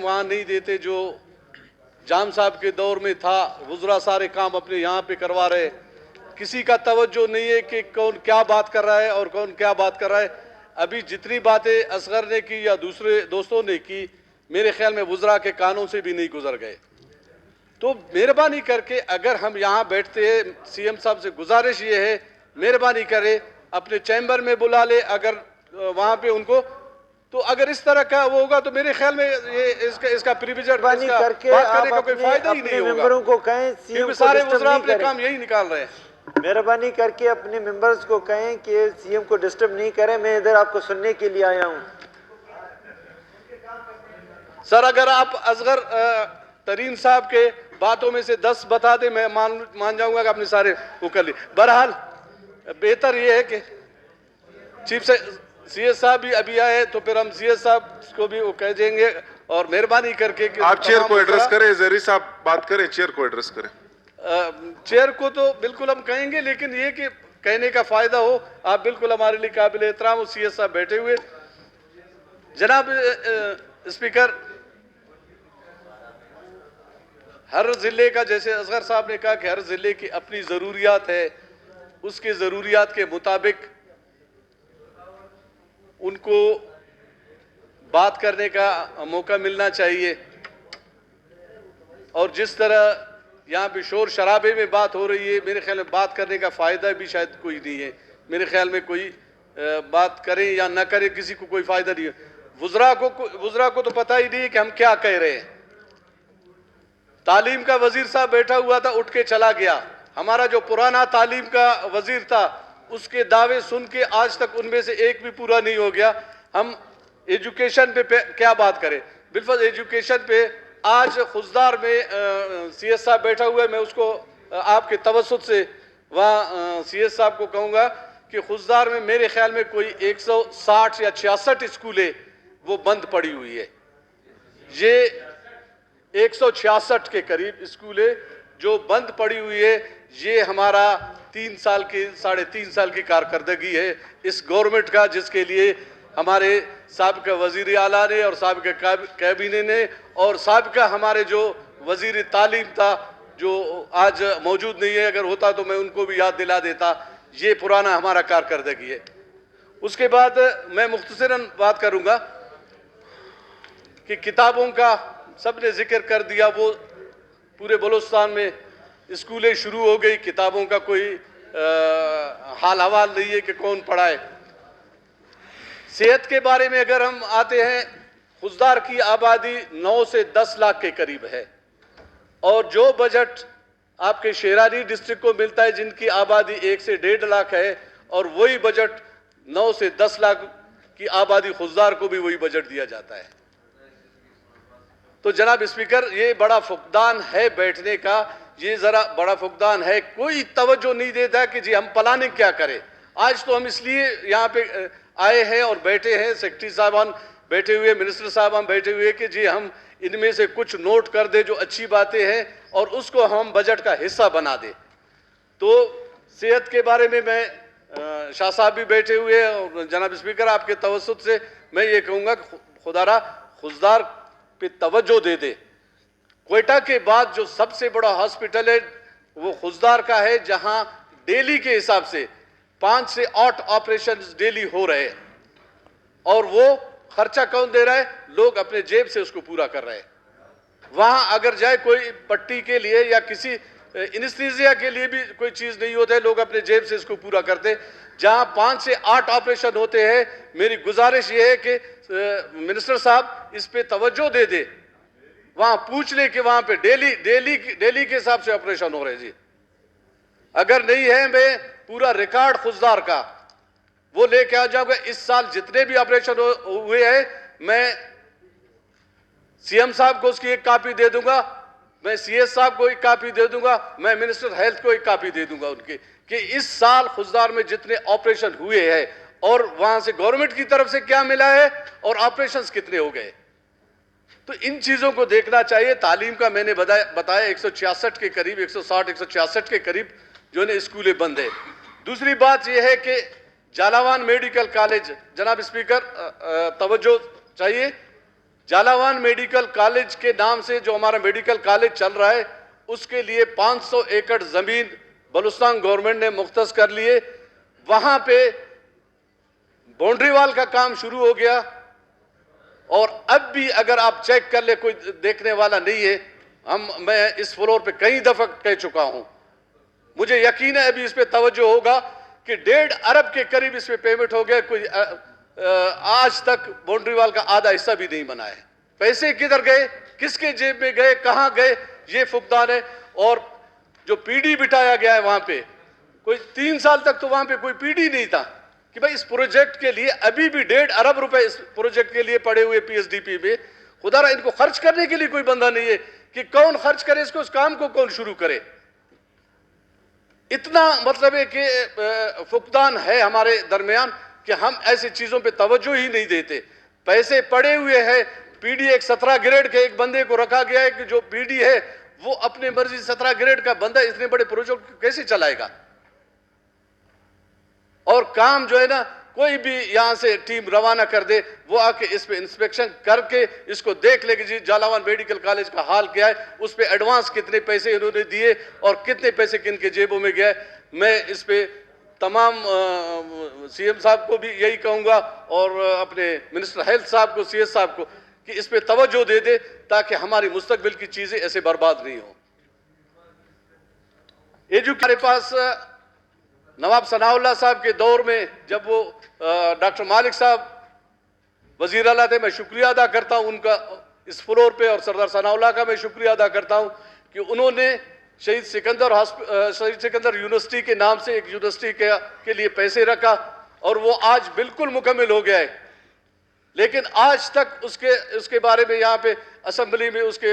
वहाँ नहीं देते जो जाम साहब के दौर में था। वुज़रा सारे काम अपने यहाँ पे करवा रहे, किसी का तवज्जो नहीं है कि कौन क्या बात कर रहा है और कौन क्या बात कर रहा है। अभी जितनी बातें असगर ने की या दूसरे दोस्तों ने की, मेरे ख्याल में वुज़रा के कानों से भी नहीं गुजर गए। तो मेहरबानी करके अगर हम यहाँ बैठते हैं, सीएम साहब से गुजारिश ये है, मेहरबानी करे अपने चैम्बर में बुला ले अगर वहाँ पे उनको, तो अगर इस तरह का वो होगा तो मेरे ख्याल में ये इसका प्रिविलेज करके बात करने का कोई फायदा ही नहीं होगा। मेंबरों को कहें सीएम को सारे डिस्टर्ब वुज़रा नहीं अपने करें। काम यही निकाल रहे हैं। मेहरबानी करके अपने मेंबर्स को कहें कि सीएम को डिस्टर्ब नहीं करें। मैं इधर आपको सुनने के लिए आया हूं। सर अगर आप असगर तरीन साहब के बातों में से 10 बता दे, मैं मान जाऊंगा कि आपने सारे वो कर लिए। बहरहाल बेहतर ये है कि चीफ से सीएस साहब भी अभी आए तो फिर हम सीएस साहब को भी वो कह देंगे और मेहरबानी करके कि आप चेयर को एड्रेस करें, जरी साहब बात करें, चेयर को एड्रेस करें। चेयर को तो बिल्कुल हम कहेंगे, लेकिन ये कि कहने का फायदा हो, आप बिल्कुल हमारे लिए काबिल एहतराम सीएस साहब बैठे हुए। जनाब स्पीकर, हर जिले का, जैसे असगर साहब ने कहा कि हर जिले की अपनी ज़रूरियात है, उसके ज़रूरियात के मुताबिक उनको बात करने का मौका मिलना चाहिए। और जिस तरह यहाँ पे शोर शराबे में बात हो रही है, मेरे ख्याल में बात करने का फ़ायदा भी शायद कोई नहीं है। मेरे ख्याल में कोई बात करें या ना करें, किसी को कोई फ़ायदा नहीं है। वुज़रा को तो पता ही नहीं है कि हम क्या कह रहे हैं। तालीम का वजीर साहब बैठा हुआ था, उठ के चला गया। हमारा जो पुराना तालीम का वजीर था, उसके दावे सुन के आज तक उनमें से एक भी पूरा नहीं हो गया। हम एजुकेशन पे क्या बात करें। बिल्कुल एजुकेशन पे आज खुजदार में सीएस साहब बैठा हुआ है, मैं उसको आपके तवज्जुह से वहाँ सीएस साहब को कहूँगा कि खुजदार में मेरे ख्याल में कोई 160 या 66 स्कूलें वो बंद पड़ी हुई है। ये 166 के करीब स्कूलें जो बंद पड़ी हुई है, ये हमारा 3 साल की 3.5 साल की कारकर्दगी है इस गवर्नमेंट का, जिसके लिए हमारे साबिका वजीर आला ने और साबिका कैबिने ने और साबिका हमारे जो वजीर तालीम था, जो आज मौजूद नहीं है, अगर होता तो मैं उनको भी याद दिला देता। ये पुराना हमारा कारकर्दगी है। उसके बाद मैं मुख्तसरन बात करूँगा कि किताबों का सबने जिक्र कर दिया। वो पूरे बलूचिस्तान में स्कूलें शुरू हो गई, किताबों का कोई हाल हवाल नहीं है कि कौन पढ़ाए। सेहत के बारे में अगर हम आते हैं, खुजदार की आबादी 9 से 10 लाख के करीब है और जो बजट आपके शेरानी डिस्ट्रिक्ट को मिलता है, जिनकी आबादी 1 से 1.5 लाख है, और वही बजट 9 से 10 लाख की आबादी खुजदार को भी वही बजट दिया जाता है। तो जनाब स्पीकर, ये बड़ा फुकदान है बैठने का, ये जरा बड़ा फुकदान है। कोई तवज्जो नहीं देता कि जी हम प्लानिंग क्या करें। आज तो हम इसलिए यहाँ पे आए हैं और बैठे हैं, सेक्रेटरी साहबान बैठे हुए, मिनिस्टर साहबान बैठे हुए कि जी हम इनमें से कुछ नोट कर दे जो अच्छी बातें हैं और उसको हम बजट का हिस्सा बना दे। तो सेहत के बारे में मैं शाह साहब भी बैठे हुए हैं और जनाब स्पीकर आपके तवज्जुह से मैं ये कहूँगा कि खुदारा खुजदार पे तवज्जो दे दे। क्वेटा के बाद जो सबसे बड़ा हॉस्पिटल है वो खुजदार का है, जहां डेली के हिसाब से 5 से 8 ऑपरेशन डेली हो रहे हैं और वो खर्चा कौन दे रहा है? लोग अपने जेब से उसको पूरा कर रहे हैं। वहां अगर जाए कोई पट्टी के लिए या किसी एनेस्थीसिया के लिए भी कोई चीज नहीं होता है, लोग अपने जेब से इसको पूरा करते। जहां 5 से 8 ऑपरेशन होते हैं, मेरी गुजारिश ये है कि मिनिस्टर साहब इस पे तवज्जो दे दे, वहां पूछ ले कि वहां पे डेली के हिसाब से ऑपरेशन हो रहे जी। अगर नहीं है, मैं पूरा रिकॉर्ड खुजदार का वो लेके आ जाऊंगा। इस साल जितने भी ऑपरेशन हुए हैं, मैं सीएम साहब को उसकी एक कॉपी दे दूंगा, मैं सीएस साहब को एक कॉपी दे दूंगा, मैं मिनिस्टर हेल्थ को एक कॉपी दे दूंगा उनकी, कि इस साल खुजदार में जितने ऑपरेशन हुए हैं और वहां से गवर्नमेंट की तरफ से क्या मिला है और ऑपरेशंस कितने हो गए। तो इन चीजों को देखना चाहिए। तालीम का मैंने बताया 166 के करीब, 160 166 के करीब जो है स्कूलें बंद है। दूसरी बात यह है कि झालावाड़ मेडिकल कॉलेज, जनाब स्पीकर तवज्जो चाहिए, झालावाड़ मेडिकल कॉलेज के नाम से जो हमारा मेडिकल कॉलेज चल रहा है, उसके लिए 500 एकड़ जमीन बलूचिस्तान गवर्नमेंट ने मुख्तस कर लिए। वहां पे बाउंड्री वाल का काम शुरू हो गया और अब भी अगर आप चेक कर ले, कोई देखने वाला नहीं है। मैं इस फ्लोर पे कई दफा कह चुका हूं, मुझे यकीन है अभी इस पे तवज्जो होगा कि 1.5 अरब के करीब इस पे पेमेंट हो गया। कोई आज तक बाउंड्री वाल का आधा हिस्सा भी नहीं बना है। पैसे किधर गए, किसके जेब में गए, कहां गए, ये फुकदान है। और जो पीडी बिठाया गया है वहां पे, कोई 3 साल तक तो वहां पे कोई पीडी नहीं था कि भाई इस प्रोजेक्ट के लिए अभी भी 1.5 अरब रुपए इस प्रोजेक्ट के लिए पड़े हुए पीएसडीपी में। खुदारा इनको खर्च करने के लिए कोई बंदा नहीं है कि कौन खर्च करे इसको, इस काम को कौन शुरू करे। इतना मतलब है कि फुकदान है हमारे दरमियान कि हम ऐसी चीजों पे तवज्जो ही नहीं देते। पैसे पड़े हुए हैं। पीडी एक 17 ग्रेड के एक बंदे को रखा गया है कि जो पीडी है वो अपने मर्जी 17 ग्रेड का बंदा इतने बड़े प्रोजेक्ट को कैसे चलाएगा। और काम जो है ना, कोई भी यहां से टीम रवाना कर दे, वो आके इस पे इंस्पेक्शन करके इसको देख ले कि जी झालावाड़ मेडिकल कॉलेज का हाल क्या है, उस पे एडवांस कितने पैसे इन्होंने दिए और कितने पैसे किन के जेबों में गए। मैं इस पे तमाम सीएम साहब को भी यही कहूंगा और अपने मिनिस्टर हेल्थ साहब को, सीएस साहब को, कि इस पे तवज्जो दे दे ताकि हमारी मुस्तकबिल की चीजें ऐसे बर्बाद नहीं हो। हमारे पास नवाब सनाउल्लाह साहब के दौर में जब वो डॉक्टर मालिक साहब वजीर आला थे, मैं शुक्रिया अदा करता हूं उनका इस फ्लोर पे, और सरदार सनाउल्लाह का मैं शुक्रिया अदा करता हूं कि उन्होंने शहीद सिकंदर यूनिवर्सिटी के नाम से एक यूनिवर्सिटी के लिए पैसे रखा और वो आज बिल्कुल मुकम्मल हो गया है। लेकिन आज तक उसके बारे में यहाँ पे असेंबली में उसके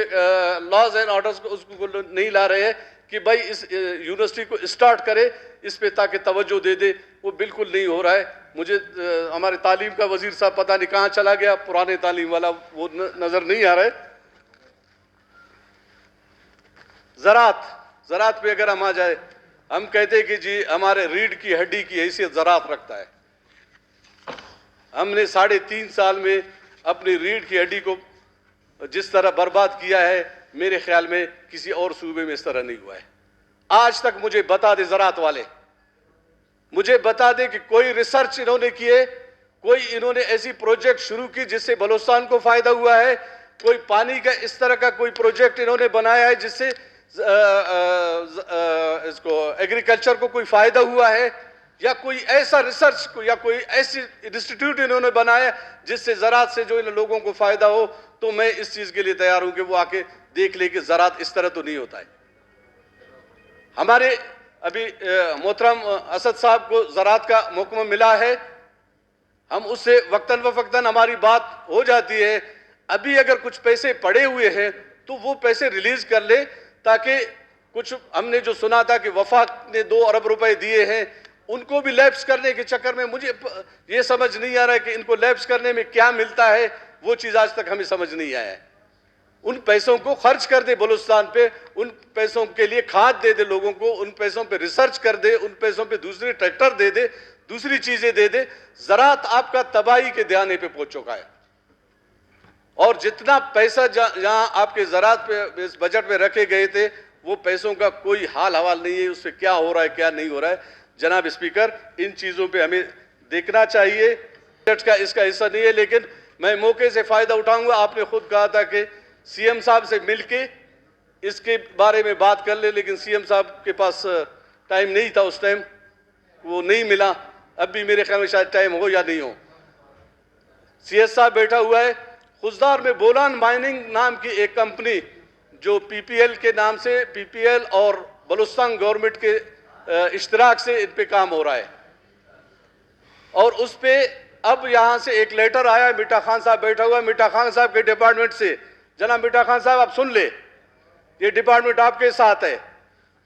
लॉज एंड ऑर्डर्स को उसको नहीं ला रहे हैं कि भाई इस यूनिवर्सिटी को स्टार्ट करे इस पे ताकि तवज्जो दे दे। वो बिल्कुल नहीं हो रहा है। मुझे हमारे तालीम का वजीर साहब पता नहीं कहाँ चला गया, पुराने तालीम वाला, वो नजर नहीं आ रहा है। ज़राअत पे अगर हम आ जाए, हम कहते हैं कि जी हमारे रीढ़ की हड्डी की हैसियत ज़राअत रखता है। हमने 3.5 साल में अपनी रीढ़ की हड्डी को जिस तरह बर्बाद किया है, मेरे ख्याल में किसी और सूबे में इस तरह नहीं हुआ है। आज तक मुझे बता दे ज़राअत वाले, मुझे बता दे कि कोई रिसर्च इन्होंने किए, कोई इन्होंने ऐसी प्रोजेक्ट शुरू की जिससे बलूचिस्तान को फायदा हुआ है, कोई पानी का इस तरह का कोई प्रोजेक्ट इन्होंने बनाया है जिससे इसको एग्रीकल्चर को कोई फायदा हुआ है, या कोई ऐसा रिसर्च को या कोई ऐसी इंस्टीट्यूट इन्होंने बनाया जिससे ज़राअत से जो इन लोगों को फायदा हो, तो मैं इस चीज के लिए तैयार हूं कि वो आके देख ले कि ज़राअत इस तरह तो नहीं होता है। हमारे अभी मोहतरम असद साहब को ज़राअत का महकमा मिला है, हम उससे वक्तन व फक्तन हमारी बात हो जाती है। अभी अगर कुछ पैसे पड़े हुए हैं तो वो पैसे रिलीज कर ले, ताकि कुछ हमने जो सुना था कि वफाक ने 2 अरब रुपए दिए हैं, उनको भी लैप्स करने के चक्कर में मुझे ये समझ नहीं आ रहा है कि इनको लैप्स करने में क्या मिलता है। वो चीज आज तक हमें समझ नहीं आया है। उन पैसों को खर्च कर दे बलूचिस्तान पे, उन पैसों के लिए खाद दे दे लोगों को, उन पैसों पे रिसर्च कर दे, उन पैसों पे दूसरे ट्रैक्टर दे दे, दूसरी चीजें दे दे। ज़राअत आपका तबाही के ध्यान पे पहुंच चुका है। और जितना पैसा जहां आपके ज़राअत पे इस बजट में रखे गए थे, वो पैसों का कोई हाल हवाल नहीं है, उससे क्या हो रहा है क्या नहीं हो रहा है। जनाब स्पीकर, इन चीजों पे हमें देखना चाहिए। का इसका हिस्सा नहीं है, लेकिन मैं मौके से फायदा उठाऊंगा। आपने खुद कहा था कि सीएम साहब से मिलके इसके बारे में बात कर ले, लेकिन सीएम साहब के पास टाइम नहीं था उस टाइम, वो नहीं मिला। अब भी मेरे ख्याल में शायद टाइम हो या नहीं हो। सीएस साहब बैठा हुआ है। खुजदार में बोलान माइनिंग नाम की एक कंपनी जो पीपीएल के नाम से, पीपीएल और बलूचिस्तान गवर्नमेंट के इश्तराक से इन पे काम हो रहा है, और उस पे अब यहां से एक लेटर आया। मिठा खान साहब बैठा हुआ है, मिठा खान साहब के डिपार्टमेंट से। जनाब मिठा खान साहब, आप सुन ले, ये डिपार्टमेंट आपके साथ है।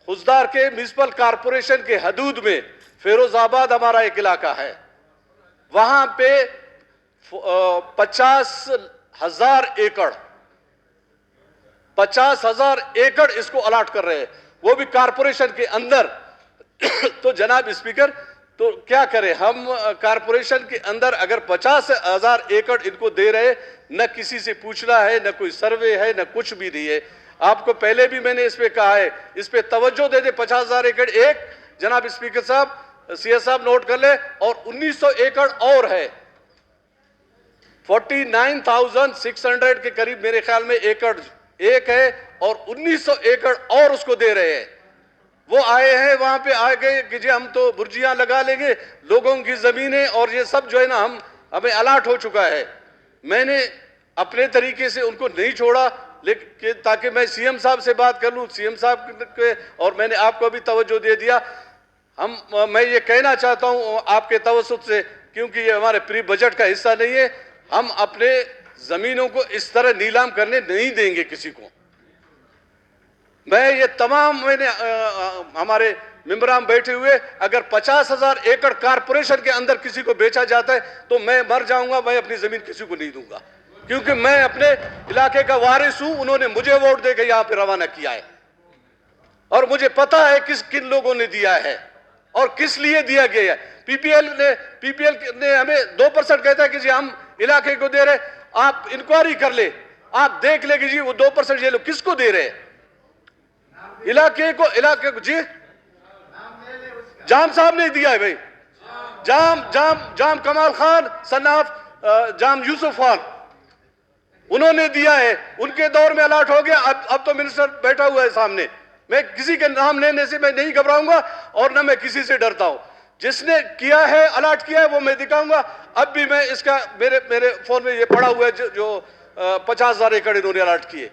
खुजदार के म्यूनिसिपल कारपोरेशन के हदूद में फिरोजाबाद हमारा एक इलाका है, वहां पे 50,000 एकड़ 50,000 एकड़ इसको अलाट कर रहे हैं, वो भी कारपोरेशन के अंदर। तो जनाब स्पीकर, तो क्या करें हम? कारपोरेशन के अंदर अगर 50,000 एकड़ इनको दे रहे, न किसी से पूछना है, न कोई सर्वे है, न कुछ भी नहीं है। आपको पहले भी मैंने इस पे कहा है, इस पे तवज्जो दे दे। 50,000 एकड़ एक, जनाब स्पीकर साहब, सीएस साहब नोट कर ले, और 1900 एकड़ और है। 49,600 के करीब मेरे ख्याल में एकड़ एक है, और 1900 एकड़ और उसको दे रहे हैं। वो आए हैं वहां पे, आ गए कि जी हम तो बुर्जियां लगा लेंगे, लोगों की जमीनें और ये सब जो है ना, हमें अलाट हो चुका है। मैंने अपने तरीके से उनको नहीं छोड़ा, लेकिन ताकि मैं सीएम साहब से बात कर लूं, सीएम साहब के, और मैंने आपको भी तवज्जो दे दिया। मैं ये कहना चाहता हूं आपके तवज्जुह से, क्योंकि ये हमारे प्री बजट का हिस्सा नहीं है, हम अपने जमीनों को इस तरह नीलाम करने नहीं देंगे किसी को। मैं ये तमाम, मैंने हमारे मेंबरान बैठे हुए, अगर 50,000 एकड़ कारपोरेशन के अंदर किसी को बेचा जाता है तो मैं मर जाऊंगा, मैं अपनी जमीन किसी को नहीं दूंगा, क्योंकि मैं अपने इलाके का वारिस हूं। उन्होंने मुझे वोट देकर यहां पे रवाना किया है, और मुझे पता है किन लोगों ने दिया है और किस लिए दिया गया है। पीपीएल ने हमें 2% कहता है कि जी हम इलाके को दे रहे। आप इंक्वायरी कर ले, आप देख ले कि जी वो 2% ये लोग किसको दे रहे, इलाके को जी। जाम साहब ने दिया है भाई, जाम कमाल खान सन्नाफ जाम यूसुफ खान, उन्होंने दिया है। उनके दौर में अलाट हो गया। अब तो मिनिस्टर बैठा हुआ है सामने। मैं किसी के नाम लेने से मैं नहीं घबराऊंगा, और ना मैं किसी से डरता हूं। जिसने किया है, अलाट किया है, वो मैं दिखाऊंगा। अब भी मैं इसका, मेरे फोन में ये पड़ा हुआ है जो 50,000 एकड़ इन्होंने अलाट किए।